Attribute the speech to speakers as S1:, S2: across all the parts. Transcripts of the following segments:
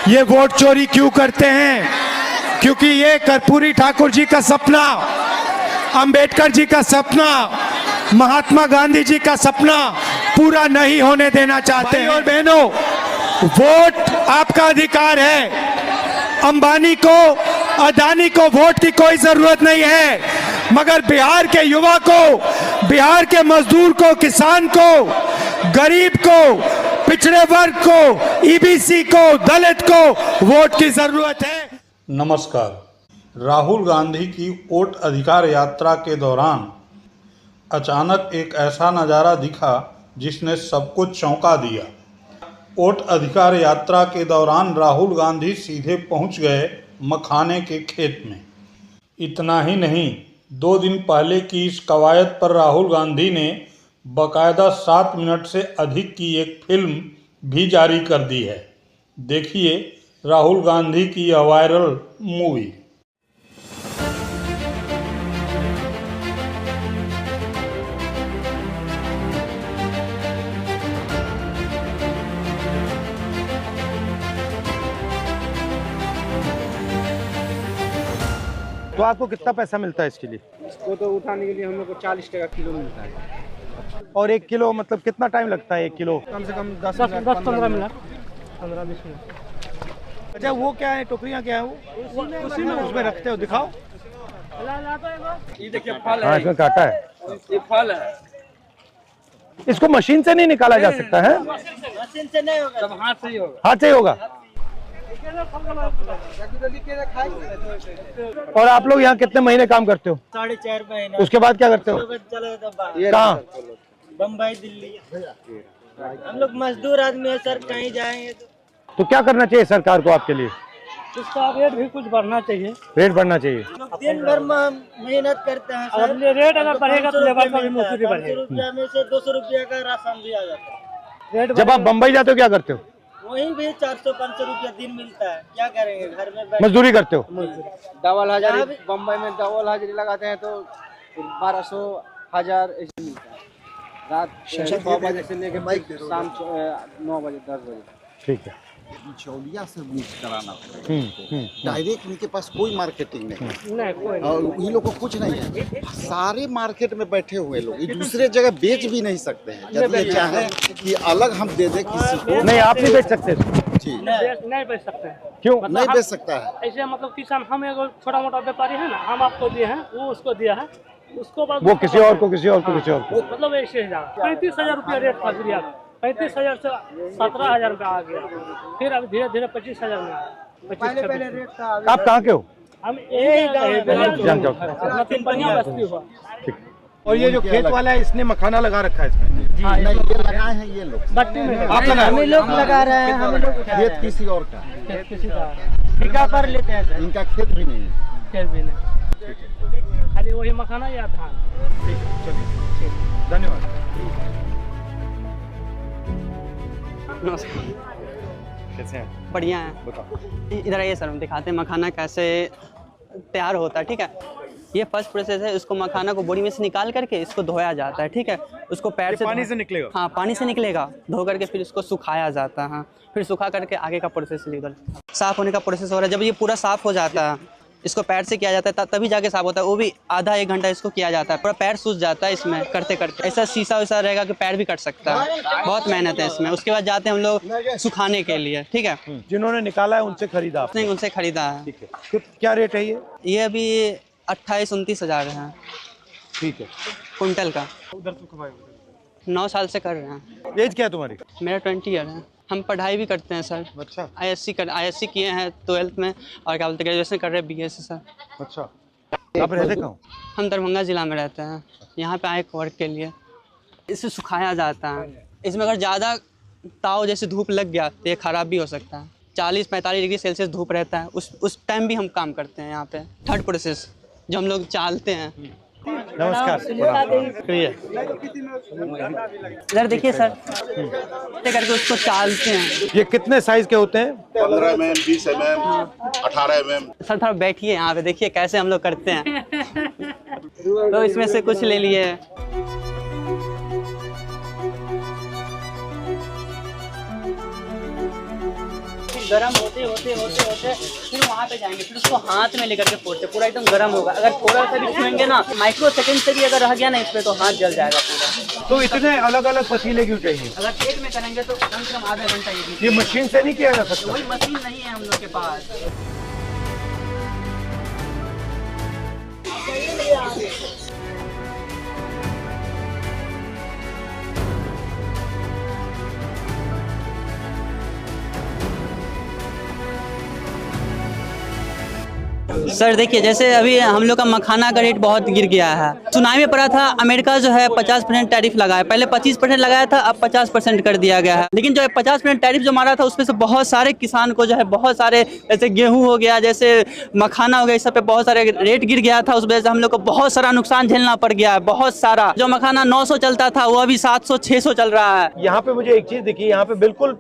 S1: ये वोट चोरी क्यों करते हैं? क्योंकि ये कर्पूरी ठाकुर जी का सपना, अंबेडकर जी का सपना, महात्मा गांधी जी का सपना पूरा नहीं होने देना चाहते हैं। और बहनों, वोट आपका अधिकार है। अंबानी को, अदानी को वोट की कोई जरूरत नहीं है, मगर बिहार के युवा को, बिहार के मजदूर को, किसान को, गरीब को, पिछड़े वर्ग को, ईबीसी को, दलित को वोट की जरूरत है।
S2: नमस्कार। राहुल गांधी की वोट अधिकार यात्रा के दौरान अचानक एक ऐसा नज़ारा दिखा जिसने सबको चौंका दिया। वोट अधिकार यात्रा के दौरान राहुल गांधी सीधे पहुंच गए मखाने के खेत में। इतना ही नहीं, 2 दिन पहले की इस कवायद पर राहुल गांधी ने बाकायदा 7 मिनट से अधिक की एक फिल्म भी जारी कर दी है। देखिए राहुल गांधी की यह वायरल मूवी।
S1: तो आपको कितना पैसा मिलता है इसके लिए?
S3: इसको तो उठाने के लिए हम लोग को 40 टका किलो मिलता है।
S1: और 1 किलो मतलब कितना टाइम लगता है? 1 किलो
S3: कम से कम 10-15 मिनट, 15-20 मिनट।
S1: अच्छा, वो क्या है, टोकरियाँ क्या है वो? उसी में उसमें रखते हो, दिखाओ।
S3: ये देखिए फल
S1: हाँ,
S3: है,
S1: इसमें काटा है।
S3: ये फल है।
S1: इसको मशीन से नहीं निकाला जा सकता है?
S3: मशीन से नहीं होगा, सब हाथ से ही होगा।
S1: हाथ से ही होगा। और आप लोग यहाँ कितने महीने काम करते हो?
S4: 4.5 महीने।
S1: उसके बाद क्या करते हो?
S4: चले तो
S1: कहाँ?
S4: बम्बई, दिल्ली। हम लोग मजदूर आदमी है सर, कहीं जाएंगे
S1: तो क्या करना चाहिए सरकार को आपके लिए?
S4: उसका रेट भी कुछ बढ़ना चाहिए।
S1: रेट बढ़ना चाहिए।
S4: दिन भर में हम मेहनत करते हैं सर।
S5: रेट अगर बढ़ेगा तो लेबर का भी मजदूरी बढ़ेगी।
S4: 500 रुपया में से 200 रुपया का राशन भी आ जाता है।
S1: जब आप बम्बई जाते हो क्या करते हो?
S4: वहीं भी 400-500 रुपया दिन मिलता है। क्या करेंगे, घर में बैठ
S1: मजदूरी करते हो?
S3: डबल हाजिरी, बम्बई में डबल हाजिरी लगाते हैं तो 1200-1000 ऐसे मिलता है। रात 6 बजे से लेकर शाम 9 बजे 10 बजे।
S1: ठीक है।
S6: बिचौलिया से मिक्स कराना पड़ेगा। डायरेक्ट उनके पास कोई मार्केटिंग नहीं, और उन लोग को कुछ नहीं है। सारे मार्केट में बैठे हुए लोग एक दूसरे जगह बेच भी नहीं सकते हैं। यदि ये चाहे कि अलग हम दे दें किसी को,
S1: नहीं, आप नहीं बेच सकते
S6: जी
S5: नहीं बेच सकते हैं।
S1: क्यों?
S6: नहीं बेच सकता है।
S5: ऐसे मतलब किसान, हम एगो छोटा मोटा व्यापारी है ना, हम आपको दिए हैं, वो उसको दिया है, उसको बाद
S1: वो किसी और को, किसी और को, किसी और को।
S5: मतलब ऐसे 35,000 रुपया रेट था गिरिया। 35,000 से 17,000 रुपया आ गया, फिर अब धीरे धीरे 25,000 में आया।
S4: पहले रेट था।
S1: आप कहाँ के हो?
S5: हम यही
S1: जान जाओ।
S5: बस्ती हुआ।
S1: ठीक। और ये जो खेत वाला है, इसने मखाना लगा रखा है इसमें?
S6: नहीं, ये लगाए हैं ये लोग।
S5: बट्टी में
S1: आप लगाए?
S4: हम लोग लगा रहे हैं, हम लोग
S6: खेत किसी और का,
S5: किसी का
S4: ठेका पर लेते हैं सर।
S6: इनका खेत भी नहीं है।
S5: खेत भी नहीं, खाली वही मखाना या धान।
S1: ठीक है, चलिए, धन्यवाद। कैसे हैं?
S7: बढ़िया है।
S1: बताओ।
S7: इधर आइए सर, हम दिखाते हैं मखाना कैसे तैयार होता है। ठीक है, ये फर्स्ट प्रोसेस है। इसको मखाना को बोरी में से निकाल करके इसको धोया जाता है। ठीक है, उसको पैर से
S1: पानी से निकलेगा?
S7: हाँ, पानी से निकलेगा। धो करके फिर इसको सुखाया जाता है। फिर सुखा करके आगे का प्रोसेस उधर साफ़ होने का प्रोसेस हो रहा है। जब ये पूरा साफ़ हो जाता है, इसको पैर से किया जाता है, तभी जाके साफ होता है। वो भी आधा 1 घंटा इसको किया जाता है। पूरा पैर सूज जाता है इसमें करते करते। ऐसा शीशा वैसा रहेगा कि पैर भी कट सकता है। बहुत मेहनत है इसमें। उसके बाद जाते हैं हम लोग सुखाने के लिए। ठीक है,
S1: जिन्होंने निकाला है उनसे खरीदा आपने?
S7: उसने उनसे खरीदा है।
S1: ठीक है। तो क्या रेट है ये?
S7: ये अभी 28-29 हज़ार है
S1: ठीक है।
S7: कुंटल का। 9 साल से कर रहे हैं।
S1: एज क्या है तुम्हारी?
S7: मेरा 20 ईयर है। हम पढ़ाई भी करते हैं सर।
S1: अच्छा।
S7: ISC किए हैं 12th में, और क्या बोलते हैं ग्रेजुएशन कर रहे हैं BSc सर।
S1: अच्छा। आप रहते कहाँ?
S7: हम दरभंगा ज़िला में रहते हैं। यहाँ पे आए वर्क के लिए। इसे सुखाया जाता है। इसमें अगर ज़्यादा ताव जैसे धूप लग गया तो ये ख़राब भी हो सकता है। 40-45 डिग्री सेल्सियस धूप रहता है। उस टाइम भी हम काम करते हैं यहाँ पे। थर्ड प्रोसेस जो हम लोग चालते हैं।
S1: नमस्कार।
S7: इधर देखिए सर, करके उसको चालते हैं।
S1: ये कितने साइज के होते हैं?
S8: 15 mm, 20 mm, 18 mm।
S7: सर थोड़ा बैठिए यहाँ पे, देखिए कैसे हम लोग करते हैं। तो इसमें से कुछ ले लिए। गर्म होते होते होते होते फिर वहाँ पे जाएंगे, फिर उसको हाथ में लेकर के फोड़ते, पूरा एकदम गर्म होगा। अगर थोड़ा सा भी छुएंगे ना, माइक्रो सेकंड से भी अगर रह गया ना इस पे, तो हाथ जल जाएगा पूरा।
S1: तो इतने अलग अलग पतीले क्यों चाहिए?
S7: अगर एक में करेंगे तो कम से कम आधा घंटा
S1: ये मशीन से नहीं किया जा सकता?
S7: कोई मशीन नहीं है हम लोग के पास। सर देखिए, जैसे अभी हम लोग का मखाना का रेट बहुत गिर गया है। सुनाई में पड़ा था अमेरिका जो है 50% टैरिफ लगाया, पहले 25% लगाया था, अब 50% कर दिया गया है। लेकिन जो है 50% टैरिफ जो मारा था उसमें से बहुत सारे किसान को जो है बहुत सारे, जैसे गेहूं हो गया, जैसे मखाना हो गया, इस सब पे बहुत सारे रेट गिर गया था। उस वजह से हम लोग को बहुत सारा नुकसान झेलना पड़ गया है, बहुत सारा। जो मखाना 900 चलता था वो अभी 700-600 चल रहा है।
S1: यहाँ पे मुझे एक चीज दिखी, यहाँ पे बिल्कुल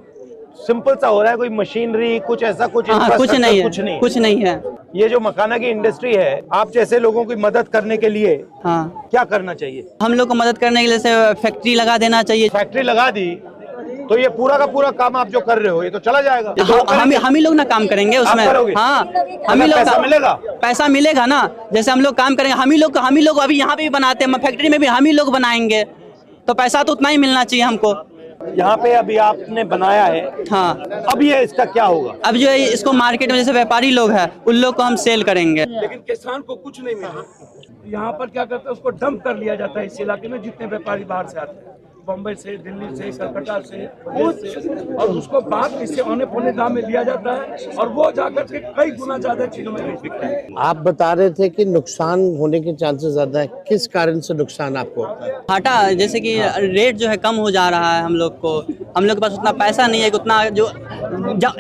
S1: सिंपल सा हो रहा है, कोई मशीनरी कुछ ऐसा कुछ
S7: कुछ नहीं है, कुछ नहीं है।
S1: ये जो मखाना की इंडस्ट्री है, आप जैसे लोगों की मदद करने के लिए क्या करना चाहिए?
S7: हम लोग को मदद करने के लिए जैसे फैक्ट्री लगा देना चाहिए।
S1: फैक्ट्री लगा दी तो ये पूरा का पूरा काम आप जो कर रहे हो ये तो चला जाएगा।
S7: हम ही लोग ना काम करेंगे उसमें। हाँ, हम ही लोग।
S1: पैसा मिलेगा?
S7: पैसा मिलेगा ना, जैसे हम लोग काम करेंगे, हम ही लोग अभी यहाँ पे भी बनाते हैं, फैक्ट्री में भी हम ही लोग बनाएंगे, तो पैसा तो उतना ही मिलना चाहिए हमको।
S1: यहाँ पे अभी आपने बनाया है,
S7: हाँ,
S1: अब ये इसका क्या होगा?
S7: अब जो है इसको मार्केट में जैसे व्यापारी लोग हैं उन लोग को हम सेल करेंगे।
S9: लेकिन किसान को कुछ नहीं मिला। यहाँ पर क्या करते हैं, उसको डंप कर लिया जाता है इस इलाके में, जितने व्यापारी बाहर से आते हैं, बम्बई से, दिल्ली से, कलकत्ता से, और उसको बाद इससे औने पौने दाम में लिया जाता है और वो जाकर के कई गुना ज्यादा चीजों में बिकता है।
S10: आप बता रहे थे कि नुकसान होने के चांसेस ज्यादा है, किस कारण से नुकसान आपको होता है?
S7: घाटा, जैसे कि रेट जो है कम हो जा रहा है, हम लोग के पास उतना पैसा नहीं है कि उतना जो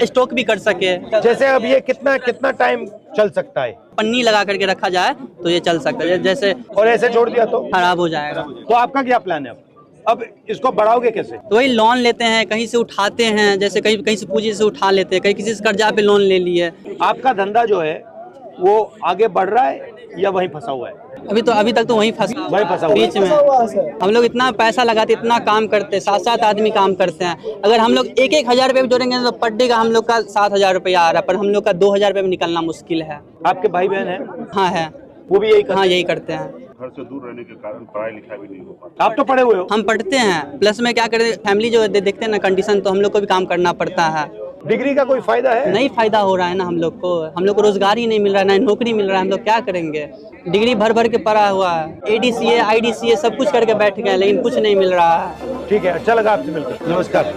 S7: स्टॉक भी कर सके।
S1: जैसे अब ये कितना टाइम चल सकता है?
S7: पन्नी लगा करके रखा जाए तो ये चल सकता है, जैसे,
S1: और ऐसे छोड़ दिया तो
S7: खराब हो जाएगा।
S1: तो आपका क्या प्लान है? अब इसको बढ़ाओगे कैसे?
S7: तो वही लोन लेते हैं, कहीं से उठाते हैं, जैसे कहीं से पूंजी से उठा लेते हैं, कहीं किसी से कर्जा पे लोन ले लिए।
S1: आपका धंधा जो है वो आगे बढ़ रहा है या वहीं फंसा हुआ है?
S7: अभी तक तो वहीं फंसा हुआ बीच में। हम लोग इतना पैसा लगाते, इतना काम करते, 7 आदमी काम करते हैं। अगर हम लोग 1 हजार रुपये भी जोड़ेंगे तो पर डे का हम लोग का 7,000 रुपया आ रहा है, पर हम लोग का 2,000 रुपये में निकलना मुश्किल है।
S1: आपके भाई बहन है?
S7: हाँ है,
S1: वो भी यही
S7: करते हैं।
S8: घर से दूर रहने के कारण पढ़ाई लिखाई भी नहीं हो पाता।
S1: आप तो पढ़े हुए हो?
S7: हम पढ़ते हैं, प्लस में क्या करें, फैमिली जो देखते हैं ना कंडीशन, तो हम लोग को भी काम करना पड़ता है।
S1: डिग्री का कोई फायदा है?
S7: नहीं फायदा हो रहा है ना हम लोग को रोजगार ही नहीं मिल रहा है, ना नौकरी मिल रहा है, हम लोग क्या करेंगे? डिग्री भर के पढ़ा हुआ है, ADCA IDCA सब कुछ करके बैठ गए, लेकिन कुछ नहीं मिल रहा है।
S1: ठीक है, अच्छा लगा आपसे मिलकर, नमस्कार।